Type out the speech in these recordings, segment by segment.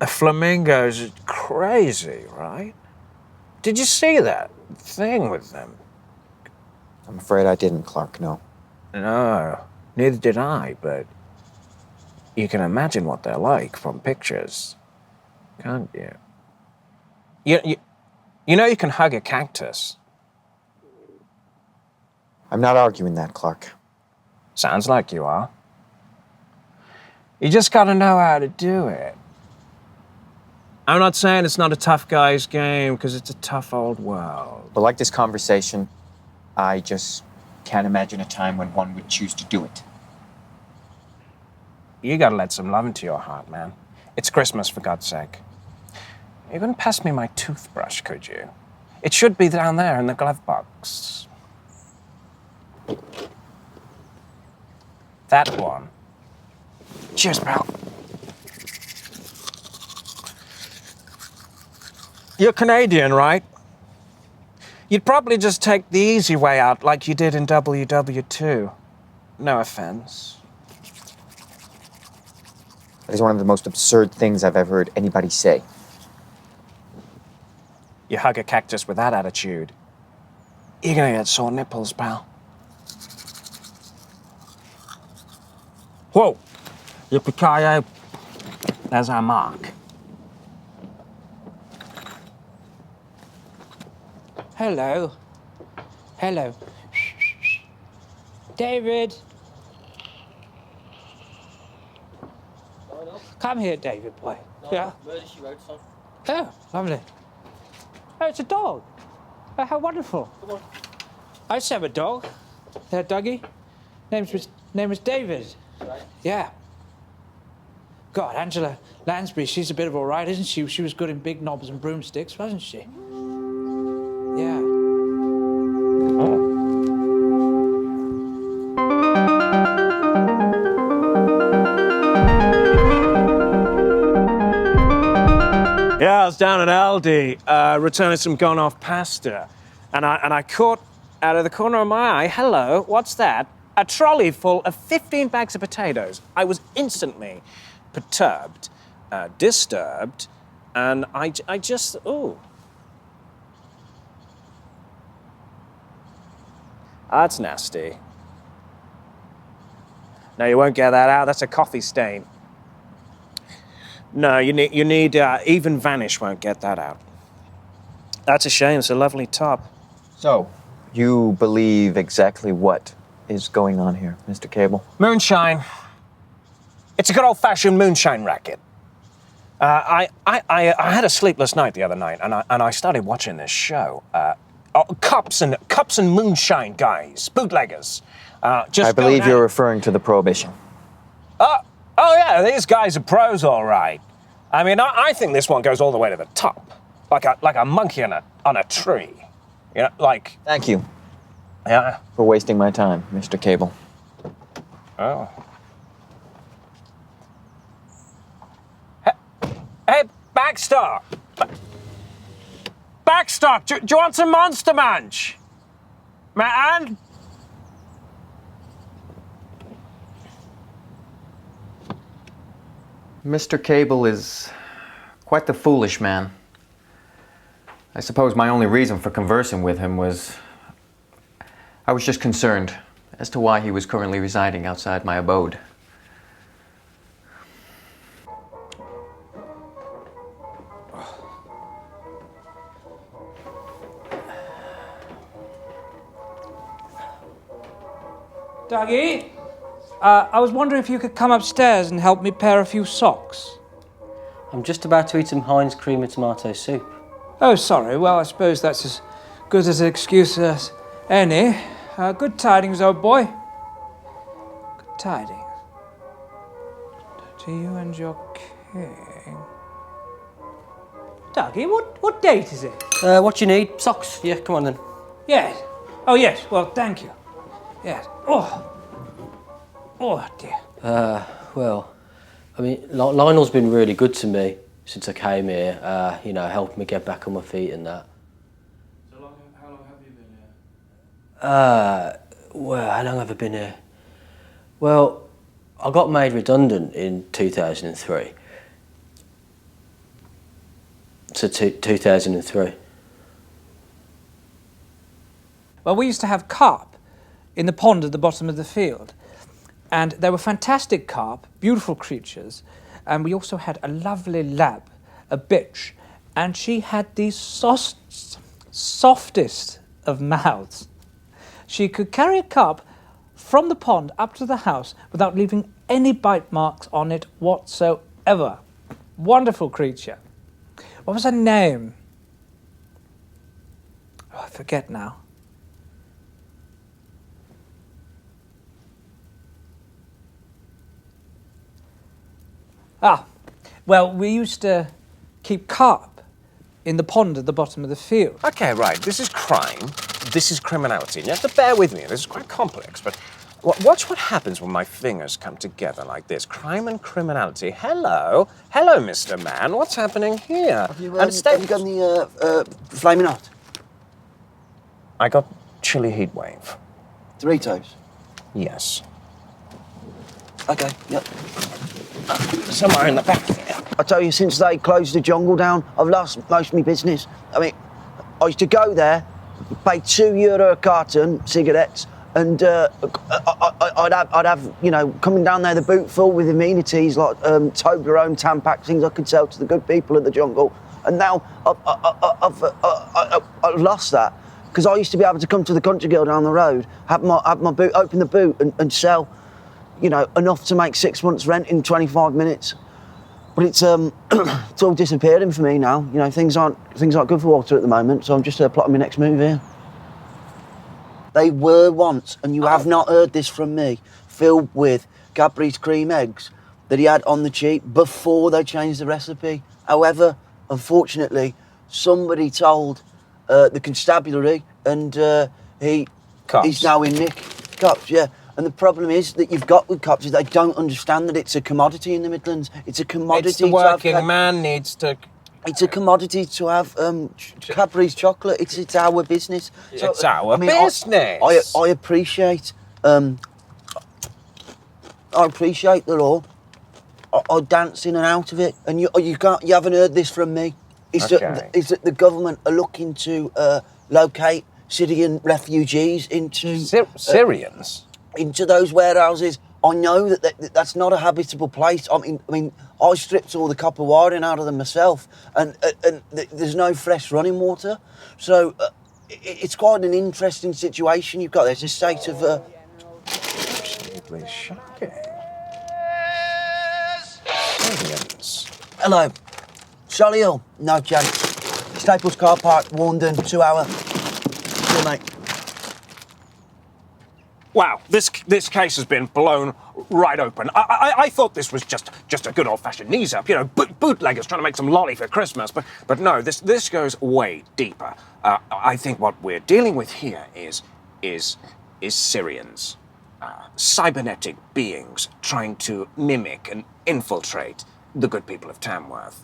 Flamingos are crazy, right? Did you see that thing with them? I'm afraid I didn't, Clarke, no. No, neither did I, but you can imagine what they're like from pictures, can't you? You know you can hug a cactus. I'm not arguing that, Clarke. Sounds like you are. You just gotta know how to do it. I'm not saying it's not a tough guy's game, because it's a tough old world. But like this conversation, I just can't imagine a time when one would choose to do it. You gotta let some love into your heart, man. It's Christmas, for God's sake. You couldn't pass me my toothbrush, could you? It should be down there in the glove box. That one. Cheers, pal. You're Canadian, right? You'd probably just take the easy way out like you did in WW2. No offense. That is one of the most absurd things I've ever heard anybody say. You hug a cactus with that attitude, you're gonna get sore nipples, pal. Whoa! Yippee-ki-yay. There's our mark. Hello. Hello. David. Come here, David, boy. Yeah. Murder, She Wrote song. Oh, lovely. Oh, it's a dog. Oh, how wonderful. Come on. I used to have a dog. Dougie. Name was David. Right. Yeah. God, Angela Lansbury, she's a bit of all right, isn't she? She was good in big knobs and broomsticks, wasn't she? Yeah. Oh. Yeah, I was down at Aldi, returning some gone-off pasta, and I caught, out of the corner of my eye, hello, what's that? A trolley full of 15 bags of potatoes. I was instantly perturbed, disturbed, and I just, ooh. That's nasty. No, you won't get that out. That's a coffee stain. No, you need even Vanish won't get that out. That's a shame. It's a lovely top. So, you believe exactly what is going on here, Mr. Cable? Moonshine. It's a good old-fashioned moonshine racket. I had a sleepless night the other night, and I started watching this show. Cups and moonshine guys, bootleggers. I believe you're referring to the Prohibition. Oh yeah, these guys are pros, all right. I mean, I think this one goes all the way to the top, like a monkey on a tree. You know, like. Thank you. Yeah. For wasting my time, Mr. Cable. Oh. Hey, Backstock. Backstock, do you want some Monster Munch? Man? Mr. Cable is quite the foolish man. I suppose my only reason for conversing with him was I was just concerned as to why he was currently residing outside my abode. Dougie, I was wondering if you could come upstairs and help me pair a few socks. I'm just about to eat some Heinz cream and tomato soup. Oh, sorry. Well, I suppose that's as good as an excuse as any. Good tidings, old boy. Good tidings. To you and your king. Dougie, what date is it? What you need? Socks? Yeah, come on then. Yes. Oh, yes. Well, thank you. Yes. Oh dear. Well, I mean, Lionel's been really good to me since I came here. You know, helped me get back on my feet and that. So how long have you been here? Well, how long have I been here? Well, I got made redundant in 2003. So 2003. Well, we used to have carp in the pond at the bottom of the field. And they were fantastic carp, beautiful creatures. And we also had a lovely lab, a bitch. And she had the softest of mouths. She could carry a carp from the pond up to the house without leaving any bite marks on it whatsoever. Wonderful creature. What was her name? Oh, I forget now. Ah, well, we used to keep carp in the pond at the bottom of the field. Okay, right. This is crime. This is criminality. You have to bear with me. This is quite complex, but watch what happens when my fingers come together like this. Crime and criminality. Hello. Hello, Mr. Man. What's happening here? Have you got the Flaming Hot? I got chili heat wave. Doritos? Yes. Okay, yep. Somewhere in the back here. I tell you, since they closed the jungle down, I've lost most of my business. I mean, I used to go there, pay €2 a carton, cigarettes, and I'd have, you know, coming down there, the boot full with amenities like Toblerone, Tampax, things I could sell to the good people of the jungle. And now I've lost that. Because I used to be able to come to the country girl down the road, have my boot, open the boot and sell, you know, enough to make 6 months' rent in 25 minutes. But it's it's all disappearing for me now. You know, things aren't good for Walter at the moment, so I'm just plotting my next move here. They were once, and you have not heard this from me, filled with Cadbury's cream eggs that he had on the cheap before they changed the recipe. However, unfortunately, somebody told the constabulary, and he's now in Nick. Cops, yeah. And the problem is that you've got with cops is they don't understand that it's a commodity in the Midlands. It's a commodity. It's the working man needs to... It's a commodity to have Cadbury's chocolate. It's our business. So, It's our business. I appreciate the law. I dance in and out of it, and you haven't heard this from me. Is that the government are looking to locate Syrian refugees into Syrians? Into those warehouses. I know that's not a habitable place. I mean, I stripped all the copper wiring out of them myself, and there's no fresh running water. So it's quite an interesting situation you've got there. It's a state of... Absolutely shocking. Syrians. Hello. Solihull? No chance. Staples car park, Warndon, 2 hour. See you, mate. Wow, this case has been blown right open. I thought this was just a good old-fashioned knees-up, you know, bootleggers trying to make some lolly for Christmas, but no, this goes way deeper. I think what we're dealing with here is Syrians, cybernetic beings trying to mimic and infiltrate the good people of Tamworth.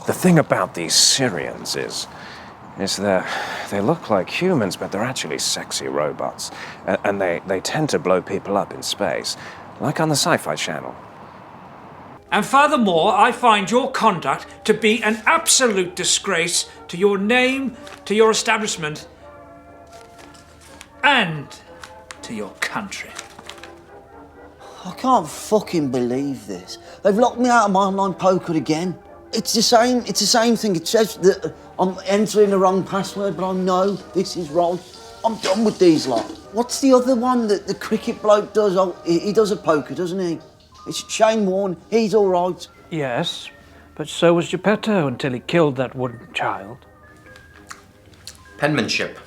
The thing about these Syrians is they look like humans, but they're actually sexy robots. And they tend to blow people up in space, like on the Sci-Fi Channel. And furthermore, I find your conduct to be an absolute disgrace to your name, to your establishment, and to your country. I can't fucking believe this. They've locked me out of my online poker again. It's the same thing. It says that I'm entering the wrong password, but I know this is right. I'm done with these lot. What's the other one that the cricket bloke does? Oh, he does a poker, doesn't he? It's Shane Warne. He's all right. Yes, but so was Geppetto until he killed that wooden child. Penmanship.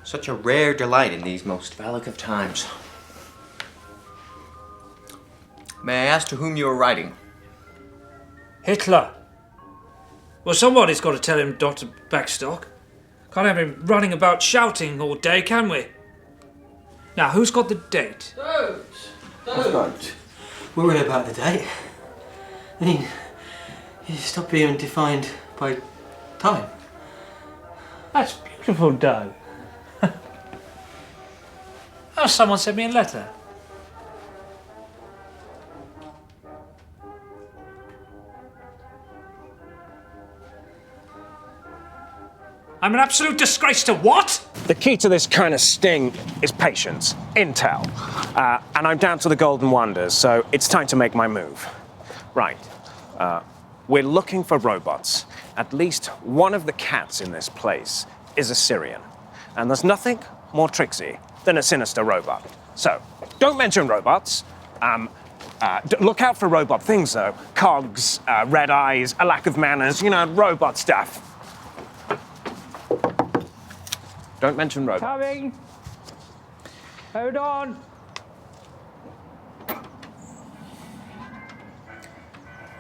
Such a rare delight in these most phallic of times. May I ask to whom you are writing? Hitler. Well, somebody's got to tell him, Dr. Backstock. Can't have him running about shouting all day, can we? Now, who's got the date? Don't worry about the date. I mean, you stop being defined by time. That's beautiful, Doe. Oh, someone sent me a letter. I'm an absolute disgrace to what? The key to this kind of sting is patience, intel. And I'm down to the golden wonders, so it's time to make my move. Right. We're looking for robots. At least one of the cats in this place is a Syrian. And there's nothing more tricksy than a sinister robot. So, don't mention robots. Look out for robot things, though. Cogs, red eyes, a lack of manners, robot stuff. Don't mention robots. Coming. Hold on.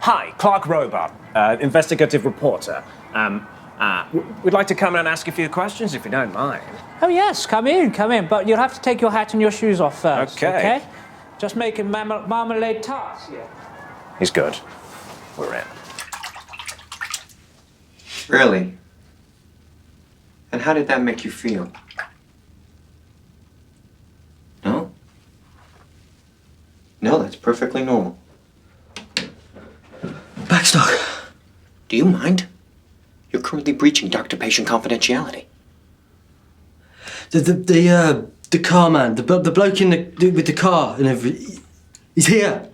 Hi, Clarke Robot, investigative reporter. We'd like to come in and ask a few questions, if you don't mind. Oh, yes, come in. But you'll have to take your hat and your shoes off first, Okay. Just making marmalade tarts here. He's good. We're in. Really? And how did that make you feel? No? No, that's perfectly normal. Backstock. Do you mind? You're currently breaching doctor-patient confidentiality. The car man, the bloke with the car and everything, he's here.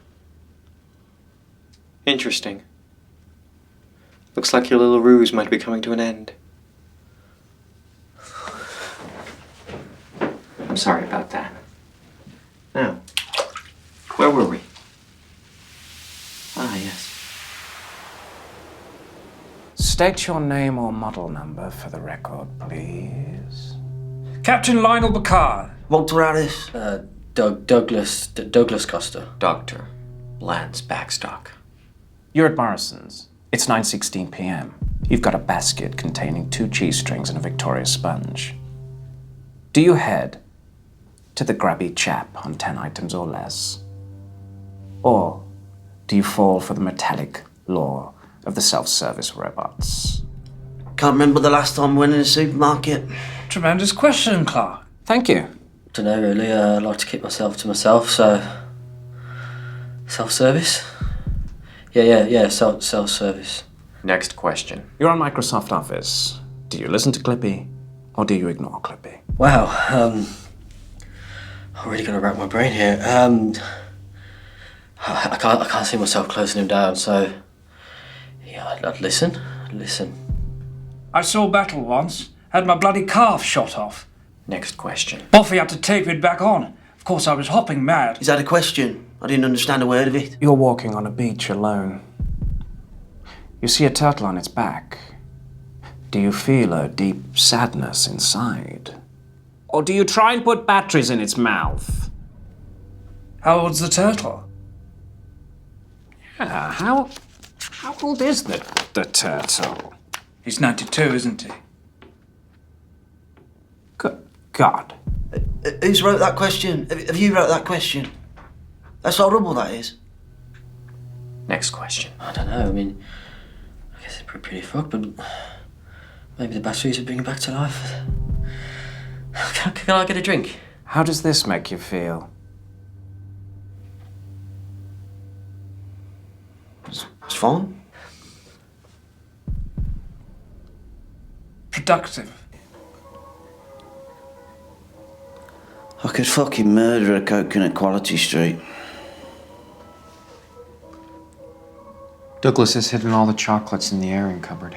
Interesting. Looks like your little ruse might be coming to an end. I'm sorry about that. Now, where were we? Ah, yes. State your name or model number for the record, please. Captain Lionel Bacard. Walter Harris. Douglas Costa. Dr. Lance Backstock. You're at Morrison's. It's 9:16 p.m. You've got a basket containing 2 cheese strings and a Victoria sponge. Do you head to the grubby chap on 10 items or less? Or do you fall for the metallic lure of the self-service robots? Can't remember the last time we went in a supermarket. Tremendous question, Clarke. Thank you. Don't know really. I like to keep myself to myself, so self-service. Yeah. Self-service. Next question. You're on Microsoft Office. Do you listen to Clippy or do you ignore Clippy? Wow. I'm really gonna rack my brain here. I can't see myself closing him down, so yeah, I'd listen. I saw battle once. Had my bloody calf shot off. Next question. Boffy had to tape it back on. Of course, I was hopping mad. Is that a question? I didn't understand a word of it. You're walking on a beach alone. You see a turtle on its back. Do you feel a deep sadness inside? Or do you try and put batteries in its mouth? How old's the turtle? Yeah, how old is the turtle? He's 92, isn't he? Good God. Who's wrote that question? Have you wrote that question? That's horrible, that is. Next question. I don't know. I mean, I guess it's pretty fucked, but maybe the batteries would bring him back to life. Can I get a drink? How does this make you feel? It's fine. Productive. I could fucking murder a coconut Quality Street. Douglas has hidden all the chocolates in the airing cupboard.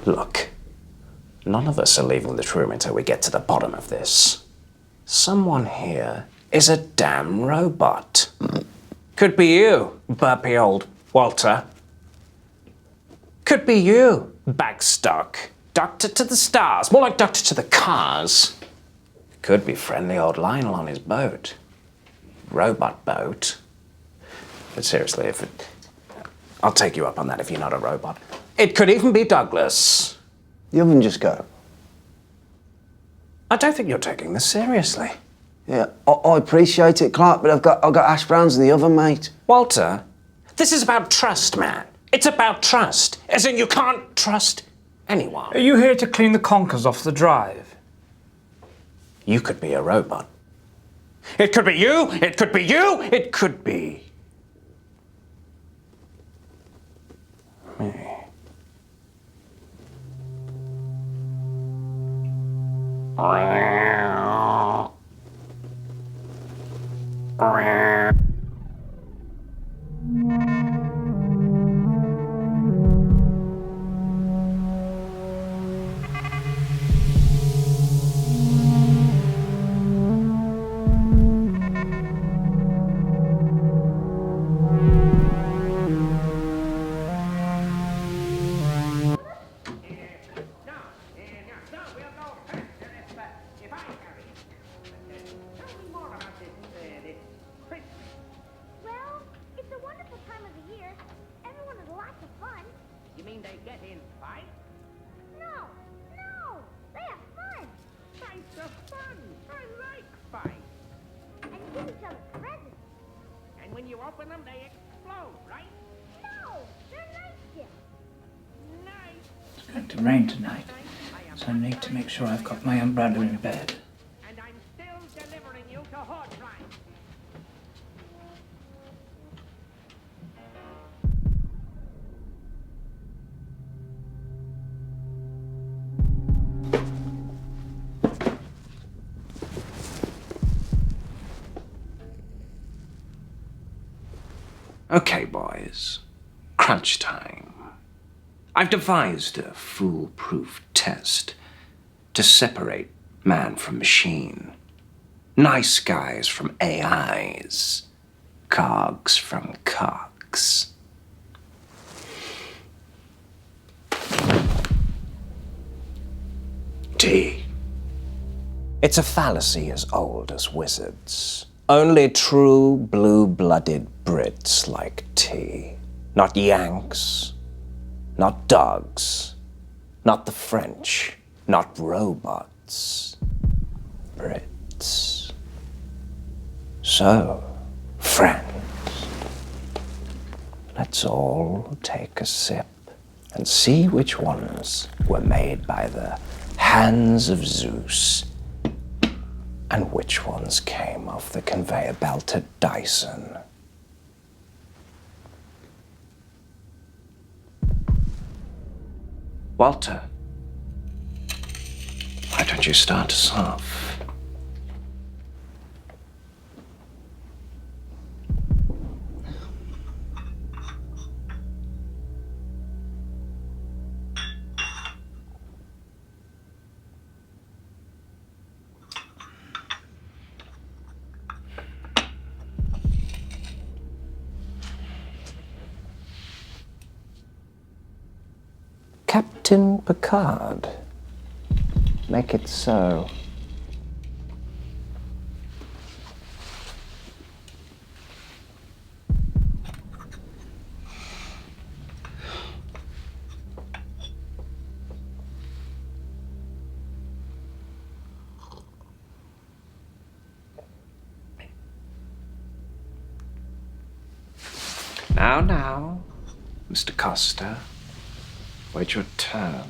Look, none of us are leaving this room until we get to the bottom of this. Someone here is a damn robot. Could be you, burpy old Walter. Could be you, Backstock. Doctor to the stars. More like Doctor to the cars. Could be friendly old Lionel on his boat. Robot boat. But seriously, I'll take you up on that if you're not a robot. It could even be Douglas. The oven just go. I don't think you're taking this seriously. Yeah, I appreciate it, Clarke, but I've got hash browns in the oven, mate. Walter, this is about trust, man. It's about trust. As in, you can't trust anyone. Are you here to clean the conkers off the drive? You could be a robot. It could be you, it could be you, it could be me. Well, it's a wonderful time of the year. Everyone has lots of fun. You mean they get in fights? No, no, they have fun. Fights are fun. I like fights. And give each other presents. And when you open them, they explode, right? No, they're nice gifts. Nice. It's going to rain tonight, so I need to make sure I've got my umbrella in bed. And I'm still delivering you to horse line. Okay, boys. Crunch time. I've devised a foolproof test to separate man from machine, nice guys from AIs, cogs from cogs. D. It's a fallacy as old as wizards. Only true blue-blooded Brits like tea. Not Yanks, not dogs, not the French, not robots. Brits. So, friends, let's all take a sip and see which ones were made by the hands of Zeus and which ones came off the conveyor belt at Dyson. Walter, why don't you start us off? Captain Picard. Make it so. Now, Mr. Costa. Wait your turn.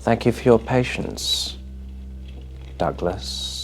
Thank you for your patience, Douglas.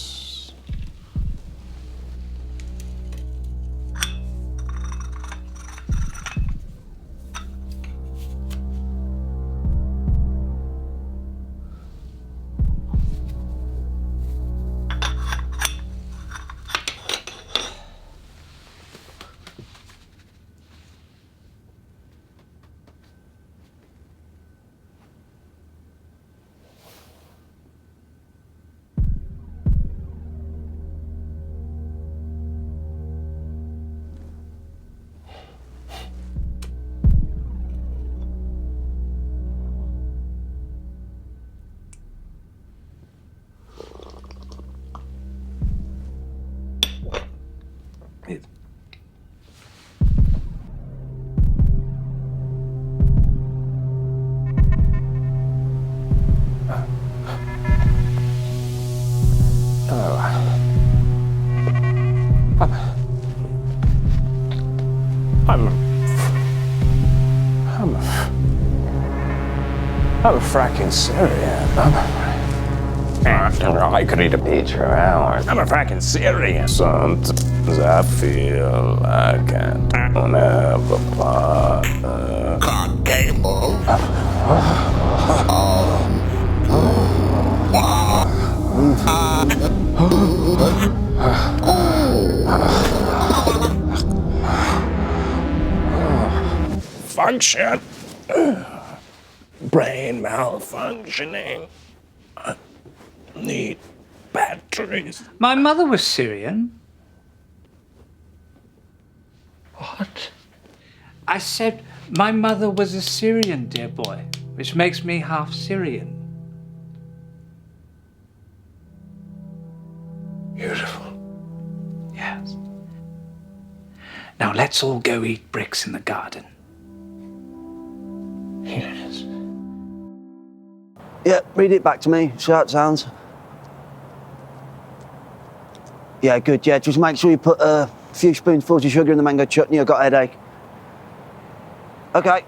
I'm a fracking Syrian. I could eat a beach for hours. I'm a fracking Syrian. Sometimes I feel I can't have a partner. Clarke Cable. Function. Brain malfunctioning. Need batteries. My mother was Syrian. What? I said my mother was a Syrian, dear boy, which makes me half Syrian. Beautiful. Yes. Now let's all go eat bricks in the garden. Yes. Yeah, read it back to me. See how it sounds. Yeah, good. Yeah, just make sure you put a few spoonfuls of sugar in the mango chutney. I've got a headache. Okay.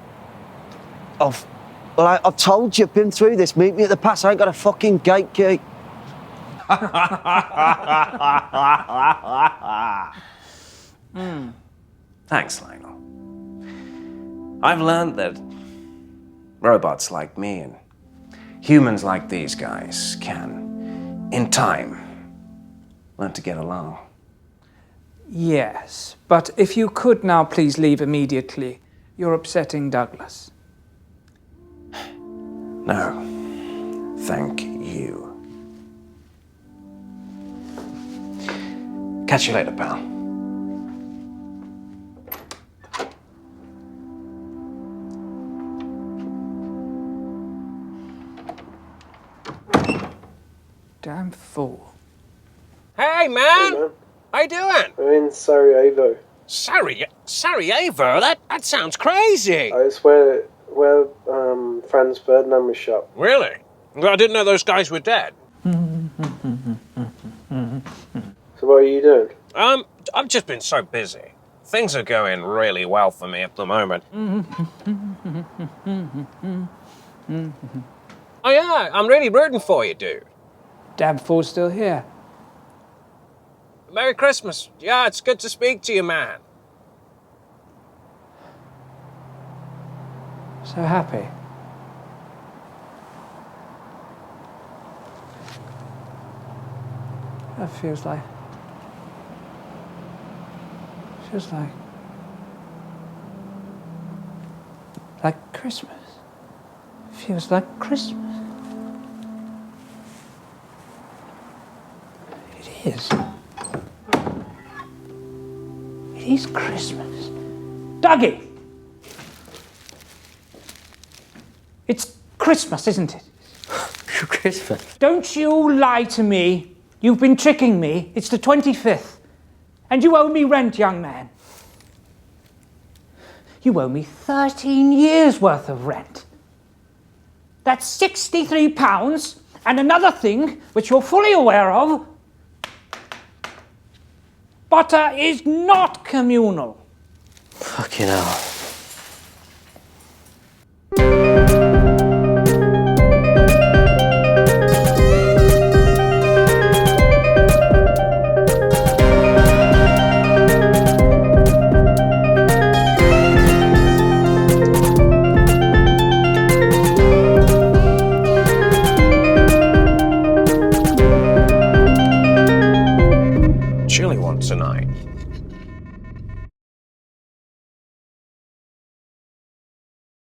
I've told you, I've been through this. Meet me at the pass. I ain't got a fucking gate key. Thanks, Lionel. I've learned that robots like me and humans like these guys can, in time, learn to get along. Yes, but if you could now please leave immediately. You're upsetting Douglas. No, thank you. Catch you later, pal. Damn fool. Hey, man! Hey, man. How you doing? I'm in Sarajevo. Sarajevo? That sounds crazy. It's where Franz Ferdinand was shot. Really? Well, I didn't know those guys were dead. So what are you doing? I've just been so busy. Things are going really well for me at the moment. Oh yeah, I'm really rooting for you, dude. Damn fool's still here. Merry Christmas. Yeah, it's good to speak to you, man. So happy. That feels like Christmas. Feels like Christmas. It is. It is Christmas. Dougie! It's Christmas, isn't it? Christmas? Don't you lie to me. You've been tricking me. It's the 25th. And you owe me rent, young man. You owe me 13 years' worth of rent. That's £63, and another thing, which you're fully aware of, butter is not communal. Fucking hell.